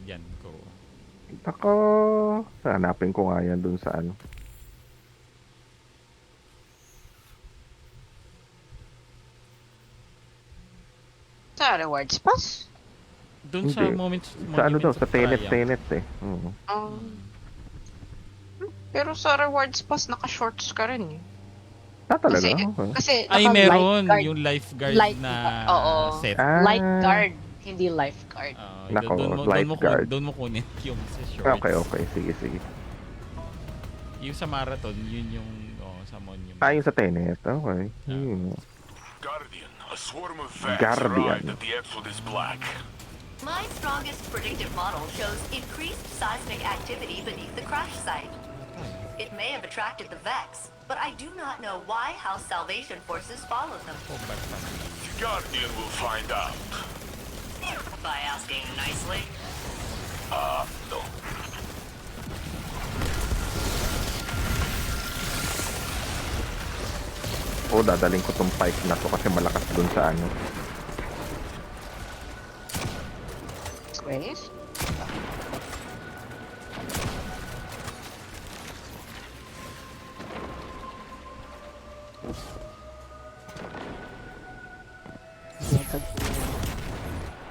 Guardian ko. Ako, hanapin ko nga yan dun sa ano. Sa rewards pass? Doon sa Hindi. Sa ano daw, Monuments sa of Triumph. Tenet eh. Oo. Pero sa rewards pass, naka-shorts ka rin eh. Talaga? Kasi, Okay. kasi Ay, meron naka-lifeguard. yung lifeguard Light- na oo. set. Lifeguard, hindi lifeguard. Nako, Doon lifeguard. mo kunin yung sa shorts. Okay. Sige. Yung sa marathon, yun yung sa monument. Yung sa Tenet. Okay. Guardian, a swarm of vats Guardian. arrived at the Exodus Black. My strongest predictive model shows increased seismic activity beneath the crash site. It may have attracted the Vex, but I do not know why House Salvation Forces followed them. The Guardian will find out. By asking nicely. No. Dadaling ko tong pipe na to kasi malakas dun sa ano. Space?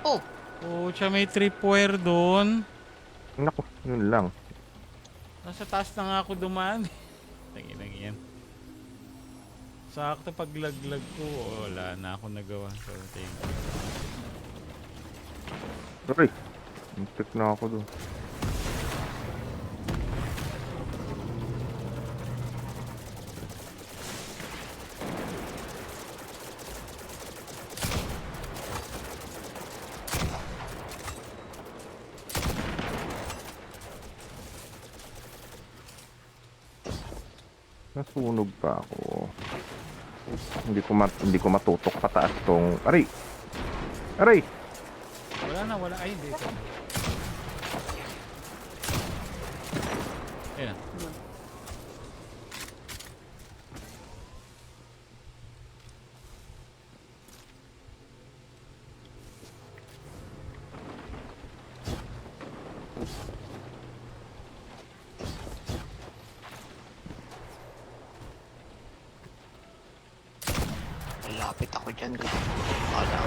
Oh! Siya may tripwire doon. Naku, yun lang. Nasa taas na nga ako dumaan. Tanginang yan. Sakto paglaglag ko, wala na ako nagawa. So, thank you. Sorry. Muntik na ako doon. Nasunog pa ako. Hindi ko matutok pataas tong... Aray! Wala. Ay, hindi ito. Ayan. Lapit ako dyan. Wala.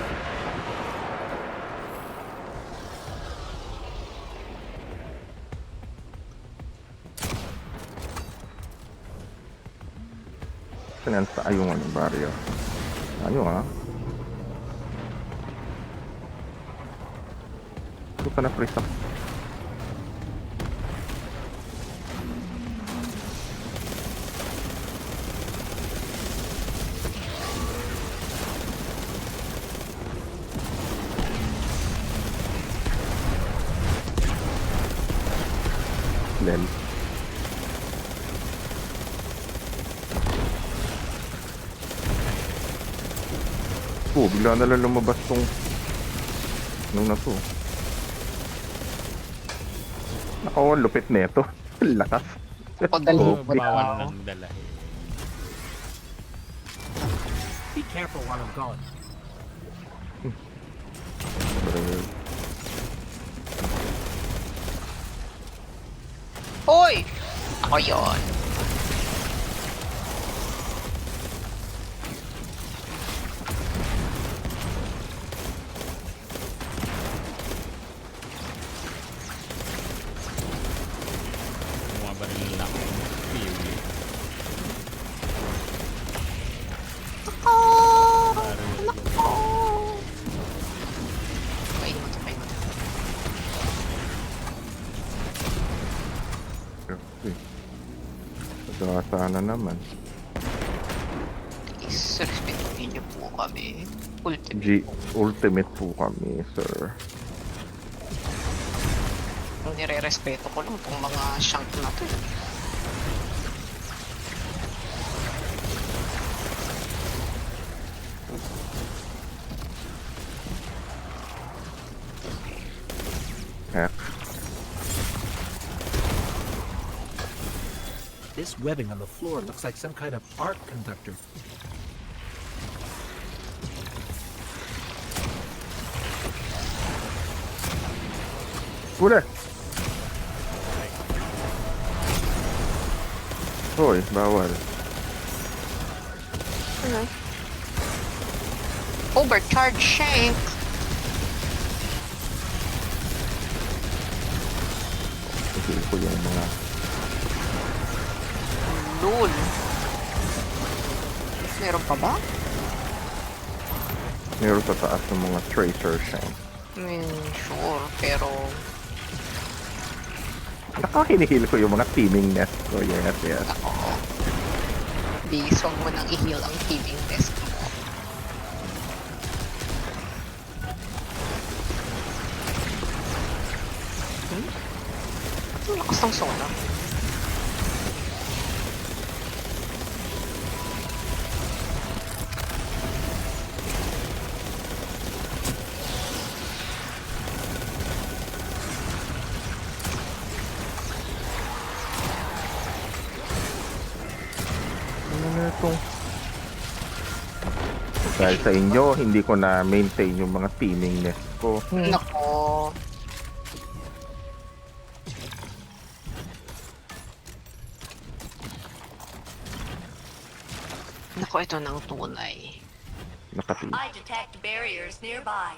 Saan sa ayong ano, barrio? Ha? Ito na freeze up. Lel. Bigla na lang lumabas tong na to. Nako, lupit neto. Lakas. Padali. Bawal ng dalahin. Be careful while I'm gone. Hoy! Ako yun. Bumabaril lang ako. Fury. Kain mo to. Sana naman. Please, respetuhin niyo po kami. Ultimate po kami, sir. Ang nire-respeto ko lang itong mga shank na to. Heck. This webbing on the floor looks like some kind of arc conductor. Huli! Hoy, bawal. Ano? Overcharge shank. Kasi ko yung mga... Lul. Meron pa ba? Meron sa taas ng mga tracer shank. Sure, pero... Nakakinihil ko yung mga teaming nest ko. Yes, yes. Ako. Please, huwag mo nang i-heal ang teaming test mo. Ang lakas ng sonar. Ano na itong... Dahil sa inyo, hindi ko na maintain yung mga teaming nest ko. Nako. Nako, ito ng tunay. Nakati. I detect barriers nearby.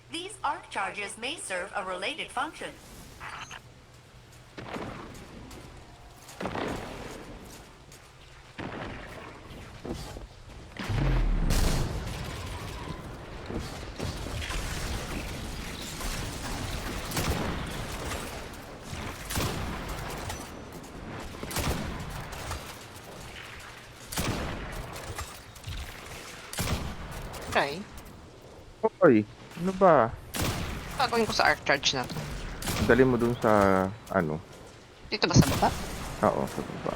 These arc charges may serve a related function. Try. Hoy, ano ba? Gagawin ko sa arc charge na to. Dali mo dun sa... ano? Dito ba sa baba? Oo, sa baba.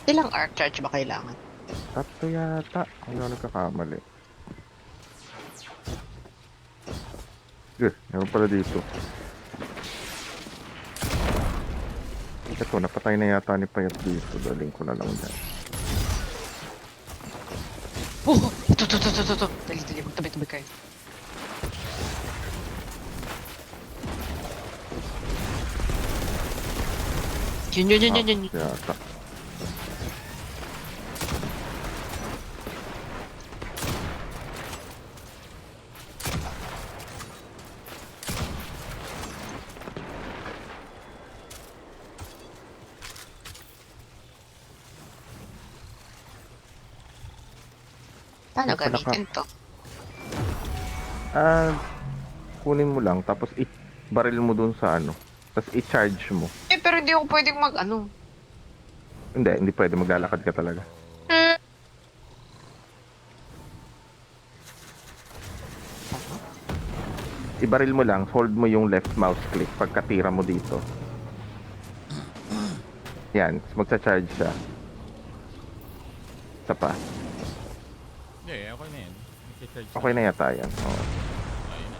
Ilang arc charge ba kailangan? Tatlo yata. Ano nagkakamali? Meron pala dito. Ito, napatay na yata ni Payat dito. Daling ko na lang dyan. Oh! Ito. Dali. Magtabi-tabi kayo. Yun. Yata. Paano Wala ka. gamitin to? Kunin mo lang. Tapos baril mo dun sa ano. Tapos i-charge mo. Pero hindi ako pwedeng Hindi pwede. Maglalakad ka talaga. Ibaril mo lang. Hold mo yung left mouse click pagkatira mo dito. Yan. Magsa-charge siya. Isa pa. Hindi, okay na yan. Nakicharge Okay na yata yan. Oo. Okay na.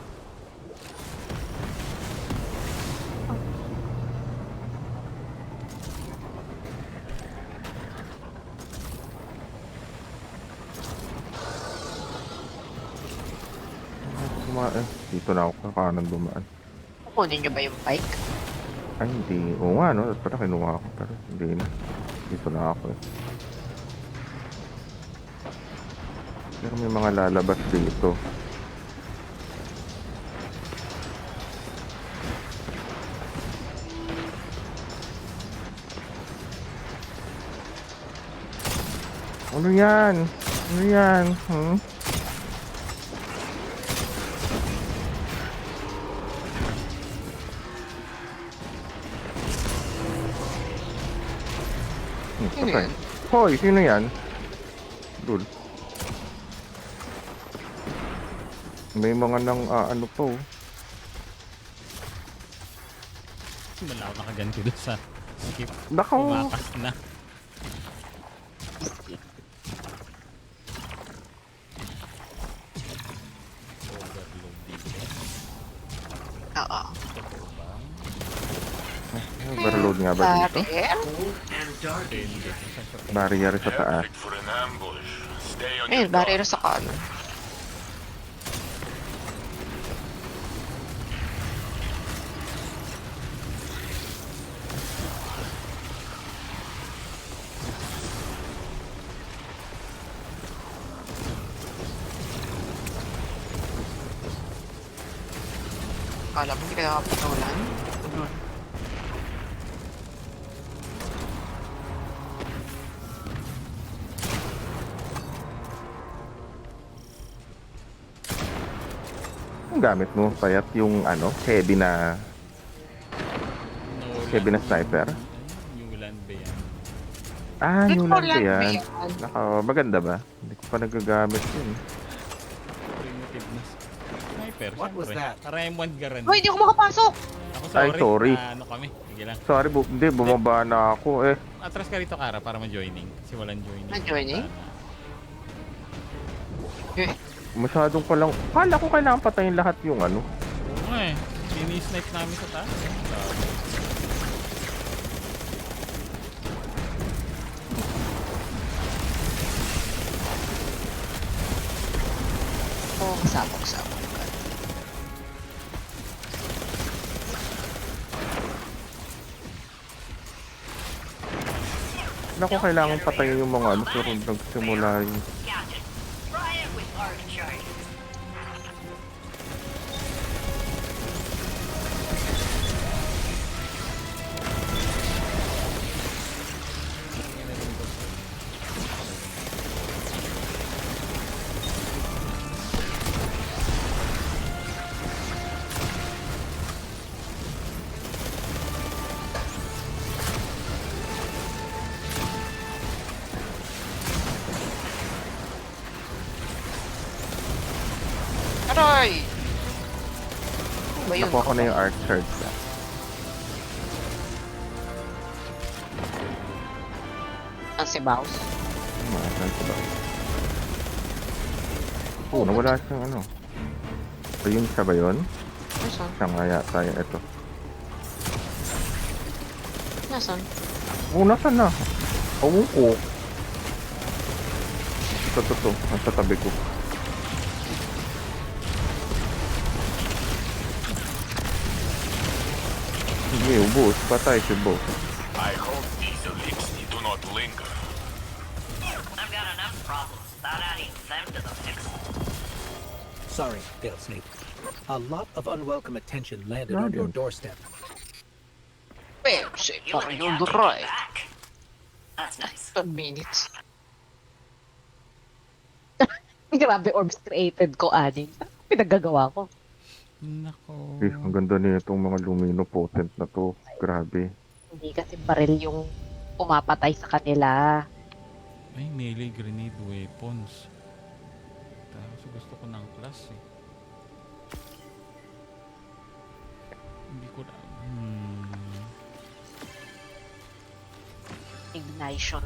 Dito na ako kakanan dumaan. Kukunin nyo ba yung bike? Ay, hindi. Oo nga, no? Dapat na kinuha ako. Pero hindi na. Dito na ako eh. Pero may mga lalabas dito. Ano yan? Ano yan? Sino Okay. yan? Hoy, sino yan? Dul. May mga nang ano po. Wala ako nakaganti doon sa skip. Nako. Tumakas na. Overload dito. Oo. Overload nga ba dito? Barrier? Barrier sa taas. Perfect for an ambush. Stay on Ayun, your barrier guard. sa kanan. Kala mo hindi ka nakapatulan. Ang gamit mo, payat yung ano, heavy na Heavy na sniper? Newland ba yan? Ah, Good new for lang ba land ba yan? yan? Maganda ba? Hindi ko pa nagagamit yun. Primitive na sniper. What was syempre. that? Raymond Garan. Hoy, hindi ako makapasok! Ako Ay, sorry. Ano kami? Sige lang. Sorry, hindi, bumaba na ako eh. Atras ka rito, Kara, para ma-joining. Kasi walang joining. Na-joining? Eh, Masyadong palang, kala ko kailangan patayin lahat yung ano. Oo nga eh. Sini-snipe namin sa taas. oo, sabog-sabog ka. Kala ko kailangan patayin yung mga ano, pero nagsimula yung... Gadget. Try it with arc charges. Aray! Ano ba yun? Nakuha ko na yung arc charge na. Ang si Baus. Maasan ko ba? Oo, nawala siyang ano. Ayun, siya ba yun? Nasaan? Siya nga yata yung ito. Nasaan? Oo, nasan na? Oo ko. Ito. Nasa tabi ko. Sige, ubos. Patay si Bo. I hope these elixir do not linger. I've got enough problems without adding them to the mix. Sorry, Dale Snake. A lot of unwelcome attention landed on your doorstep. Eh, si You only Mario have to Duray. get back. That's nice. 10 minutes. Grabe, orbs created ko, Aning. Pinagagawa ko. Nako. Eh, ang ganda nitong mga lumino potent na to. Grabe. Hindi kasi baril yung pumapatay sa kanila. Ay, melee grenade weapons. Tapos gusto ko ng class eh. Hindi ko na... Ignition